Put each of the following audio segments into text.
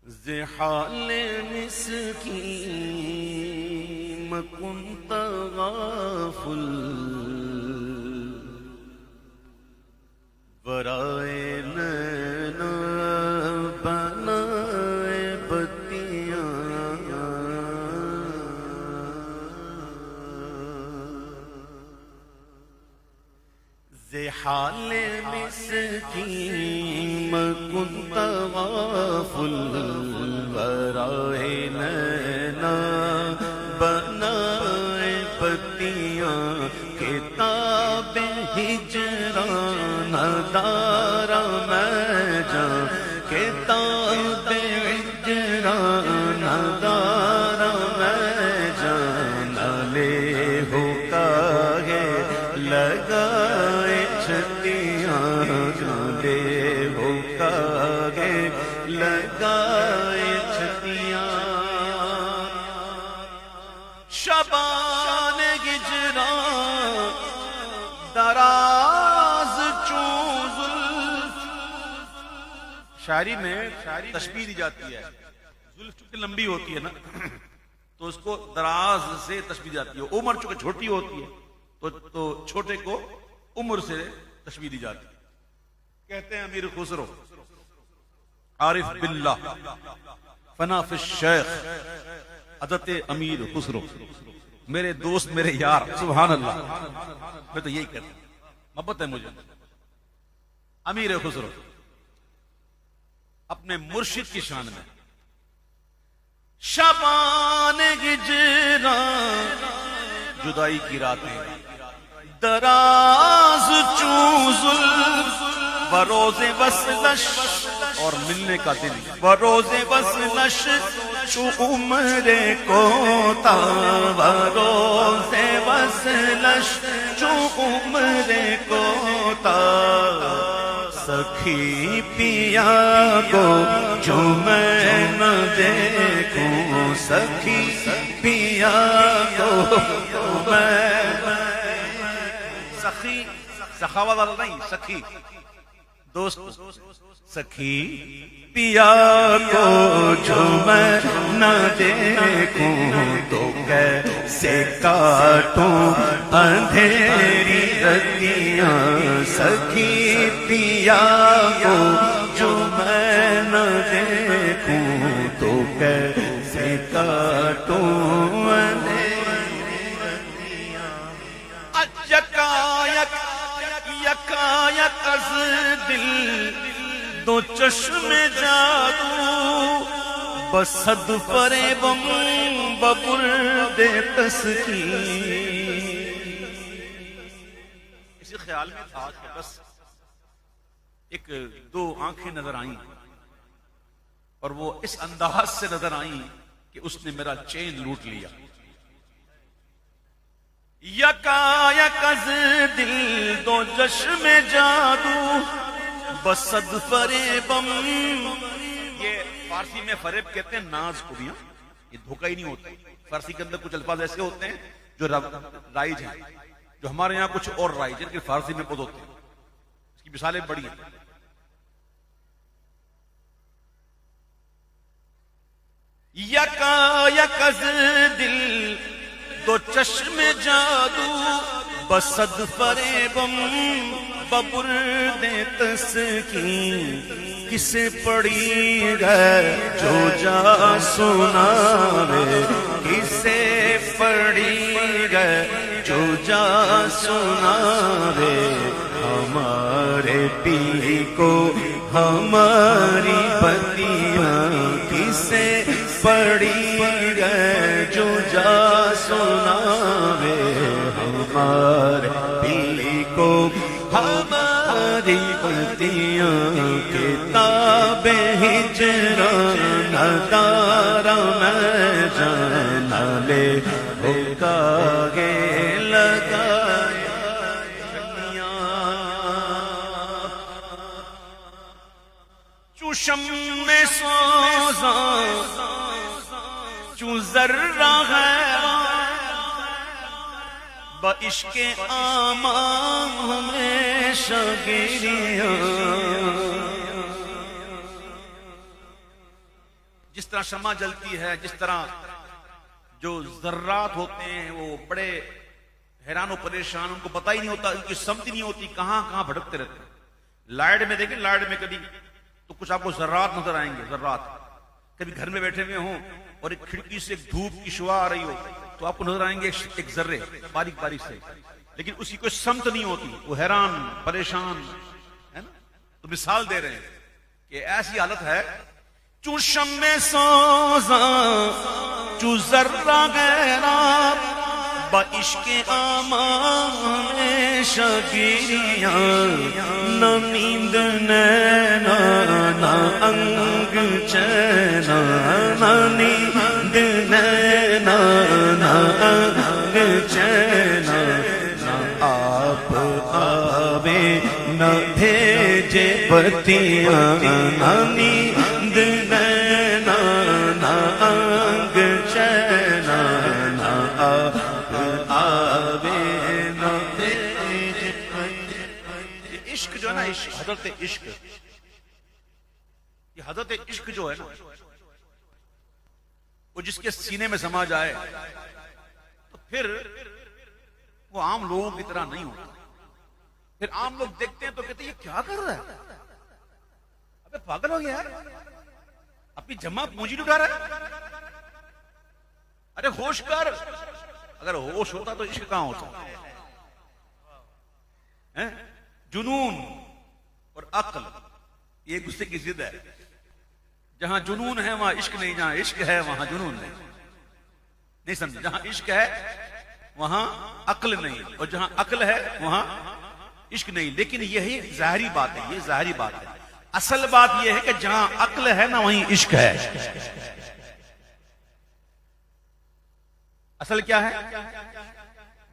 زحال مسكين ما كنت غافل برائے نینا بنائے بتیاں زحال مسكين ما كنت غافل برائے نینا بنائے بتیاں کتاب ہجران دارا میں جان کتاب ہجران دارا میں جان لے ہو کاغے لگائے چھتیاں لے ہو کاغے لگائے چھتیاں شبان ہجران دراز زلف شاعری میں تشبیہ دی جاتی ہے. زلف چونکہ لمبی ہوتی ہے نا تو اس کو دراز سے تشبیہ دی جاتی ہے. عمر چونکہ چھوٹی ہوتی ہے تو چھوٹے کو عمر سے تشبیہ دی جاتی ہے. کہتے ہیں امیر خسرو عارف باللہ فنا فی الشیخ حضرت امیر خسرو میرے دوست میرے یار سبحان اللہ میں تو یہی کہتا ہوں محبت ہے مجھے. امیر خسرو اپنے مرشد کی شان میں شبان ہجران جدائی کی راتیں دراز زلف بروز وصلش اور ملنے کا دن بروز وصلش چو عمر کوتا بروز وصلش چو عمر کوتا سخی پیا کو جو میں نہ دیکھوں سخی پیا کو جو میں سخی سخاوت والا نہیں سخی دوست سخی پیا کو جو میں نہ دیکھوں تو کیسے کاٹوں اندھیری رتیاں سخی پیا کو جو میں نہ دیکھوں تو کیسے کاٹوں اندھیری رتیاں یکایک از دل دو چشم جادو بصد فریبم ببرد تسکین. اسی خیال میں تھا کہ بس ایک دو آنکھیں نظر آئیں اور وہ اس انداز سے نظر آئیں کہ اس نے میرا چین لوٹ لیا. یکایک از دل دو چشم جادو بصد فریبم. یہ فارسی میں فریب کہتے ہیں ناز کو بھی. یہ دھوکہ ہی نہیں ہوتا. فارسی کے اندر کچھ الفاظ ایسے ہوتے ہیں جو رائج ہیں جو ہمارے یہاں کچھ اور رائج ہیں کہ فارسی میں بہت ہوتے ہیں. اس کی مثالیں بڑی ہیں. یکایک از دل دو چشم جادو بصد فریبم ببرد تسکین. کسے پڑی گئے جو جا سناوے کسے پڑی گئے جو جا سناوے ہمارے پی کو ہماری بتیاں کسے پڑی گئے جو جا سناوے ہمارے پی کو ہماری بتیاں کتاب ہجران دارا میں جان لے ہو کاغے لگایا چو شمع سوزاں چو ذرہ غیران با عشق آماں ہمیشہ گریاں جس طرح شمع جلتی ہے، جس طرح جو ذرات ہوتے ہیں وہ بڑے حیران و پریشان، ان کو پتہ ہی نہیں ہوتا، ان کی سمجھ نہیں ہوتی، کہاں کہاں بھٹکتے رہتے ہیں۔ لائٹ میں دیکھیں، لائٹ میں کبھی تو کچھ آپ کو ذرات نظر آئیں گے، ذرات۔ کبھی گھر میں بیٹھے ہوئے ہوں اور ایک کھڑکی سے ایک دھوپ کی شعاع آ رہی ہو تو آپ کو نظر آئیں گے ایک ذرے باریک باریک سے، لیکن اس کی کوئی سمت نہیں ہوتی، وہ حیران پریشان ہے نا۔ تو مثال دے رہے ہیں کہ ایسی حالت ہے، چو شمع سوزاں چو ذرہ غیرہ با عشق آمان شگیریاں، نہ نیند نینا نہ انگ چینا، نہ نیند نینا نہ انگ چینا، نہ آپ آوے نہ بھیجے پتیاں، نہ نیند نینا نہ انگ چینا، نہ آپ آوے نہ بھیجے پتیاں۔ عشق جو ہے نا، عشق، حضرت عشق، یہ حضرت عشق جو ہے نا، وہ جس کے سینے میں سما جائے تو پھر وہ عام لوگوں کی طرح نہیں ہوتا۔ پھر عام لوگ دیکھتے ہیں تو کہتے ہیں یہ کیا کر رہا ہے، ابے پاگل ہو گیا ہے، اپنی جمع پونجی لٹا رہا ہے، ارے ہوش کر۔ اگر ہوش ہوتا تو عشق کہاں ہوتا ہے؟ جنون اور عقل یہ ایک دوسرے کی ضد ہے۔ جہاں جنون ہے وہاں عشق نہیں، جہاں عشق ہے وہاں جنون نہیں سمجھ، جہاں عشق ہے وہاں عقل نہیں، اور جہاں عقل ہے وہاں عشق نہیں۔ لیکن یہی ظاہری بات ہے، یہ ظاہری بات ہے۔ اصل بات یہ ہے کہ جہاں عقل ہے نا وہیں عشق ہے۔ اصل کیا ہے؟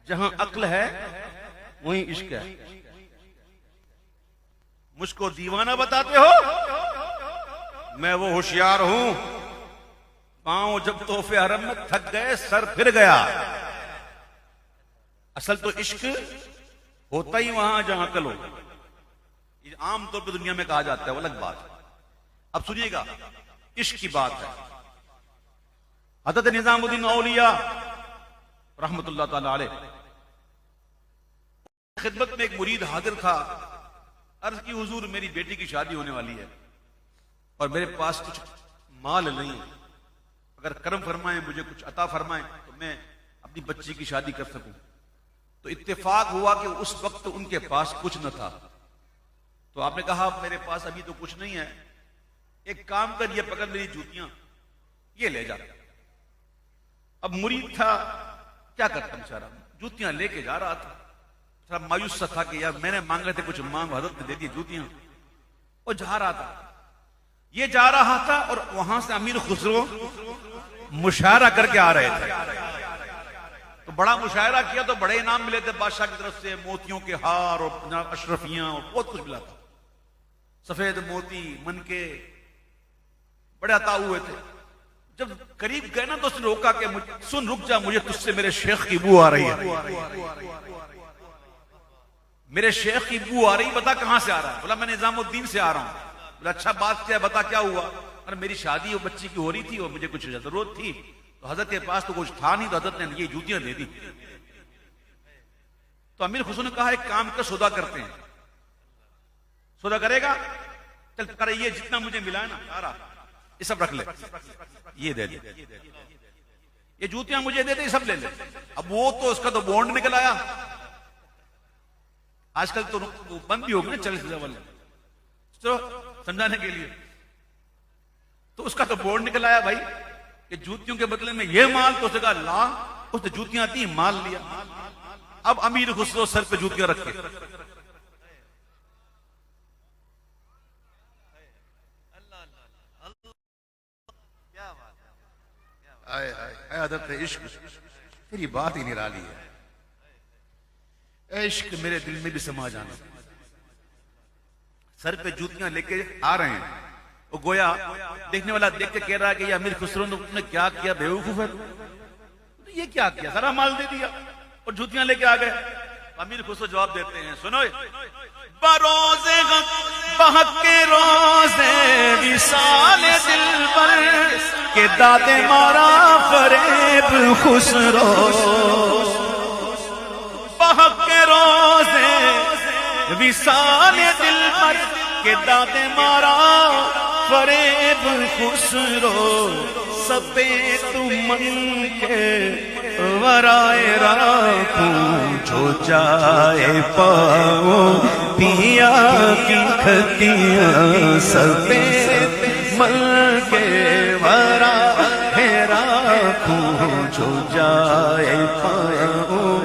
جہاں عقل ہے وہیں عشق ہے۔ مجھ کو دیوانہ بتاتے ہو، میں وہ ہوشیار ہوں، پاؤں جب طوف حرم میں تھک گئے سر پھر گیا۔ اصل تو عشق ہوتا ہی وہاں جہاں عقل ہو، یہ عام طور پہ دنیا میں کہا جاتا ہے، وہ الگ بات ہے۔ اب سنیے گا، عشق کی بات ہے۔ حضرت نظام الدین اولیاء رحمت اللہ تعالی علیہ خدمت میں ایک مرید حاضر تھا، عرض کی حضور میری بیٹی کی شادی ہونے والی ہے اور میرے پاس کچھ مال نہیں، اگر کرم فرمائیں مجھے کچھ عطا فرمائیں تو میں اپنی بچی کی شادی کر سکوں۔ تو اتفاق ہوا کہ اس وقت ان کے پاس کچھ نہ تھا، تو آپ نے کہا میرے پاس ابھی تو کچھ نہیں ہے، ایک کام کر، یہ پکڑ میری جوتیاں، یہ لے جا۔ اب مرید تھا، کیا کرتا بیچارہ، جوتیاں لے کے جا رہا تھا، تھوڑا مایوس سا تھا کہ یار میں نے مانگے تھے کچھ مانگ، حضرت نے دے دی جوتیاں، اور جا رہا تھا۔ یہ جا رہا تھا اور وہاں سے امیر خسرو مشاعرہ کر کے آ رہے تھے، تو بڑا مشاعرہ کیا تو بڑے انعام ملے تھے بادشاہ کی طرف سے، موتیوں کے ہار اور اشرفیاں اور بہت کچھ ملا تھا، سفید موتی، منکے، بڑے عطا ہوئے تھے۔ جب قریب گئے نا تو اس نے روکا کہ سن رک جا، مجھے تجھ سے میرے شیخ کی بو آ رہی ہے، میرے شیخ کی بو آ رہی، بتا کہاں سے آ رہا ہے؟ بولا میں نظام الدین سے آ رہا ہوں۔ بولا اچھا بات کیا ہے، بتا کیا ہوا؟ اور میری شادی اور بچی کی ہو رہی تھی اور مجھے کچھ ضرورت تھی، تو حضرت کے پاس تو کچھ تھا نہیں، تو حضرت نے یہ جوتیاں دے دی۔ تو امیر خسرو نے کہا ایک کام کا سودا کرتے ہیں، سودا کرے گا؟ چل کرے، یہ جتنا مجھے ملا ہے نا سارا یہ سب رکھ لے، یہ دے دے، یہ جوتیاں مجھے دے دے، یہ سب لے لے۔ اب وہ تو اس کا تو بونڈ نکل آیا، آج کل تو بند بھی ہو گئے نا 40,000 والے، چلو سمجھانے کے لیے، تو اس کا تو بونڈ نکل آیا بھائی کہ جوتیوں کے بدلے میں یہ مال، تو اس نے کہا لا، اس نے جوتیاں تھی، مال لیا۔ اب امیر خسرو سر پہ جوتیاں رکھ کے اے حضرت عشق، تیری بات ہی نرالی ہے، اے عشق میرے دل میں بھی سما جانا۔ سر پہ جوتیاں لے کے آ رہے ہیں، وہ گویا دیکھنے والا دیکھ کے کہہ رہا ہے کہ یہ امیر خسرو نے کیا کیا، بیوقوف ہے، یہ کیا کیا، سارا مال دے دیا اور جوتیاں لے کے آ گئے۔ امیر خسرو جواب دیتے ہیں، سنو، بروزے غم بہک کے روزے وصال دل پر کہ داد مارا فریب خسرو بحق کے روزے وصال دل پر کہ داد مارا فریب خسرو سبے تمن کے ورائے راکھوں جو جائے پاؤں پیا کی کھتیاں سبے من کے ورائے راکھوں جو جائے پاؤں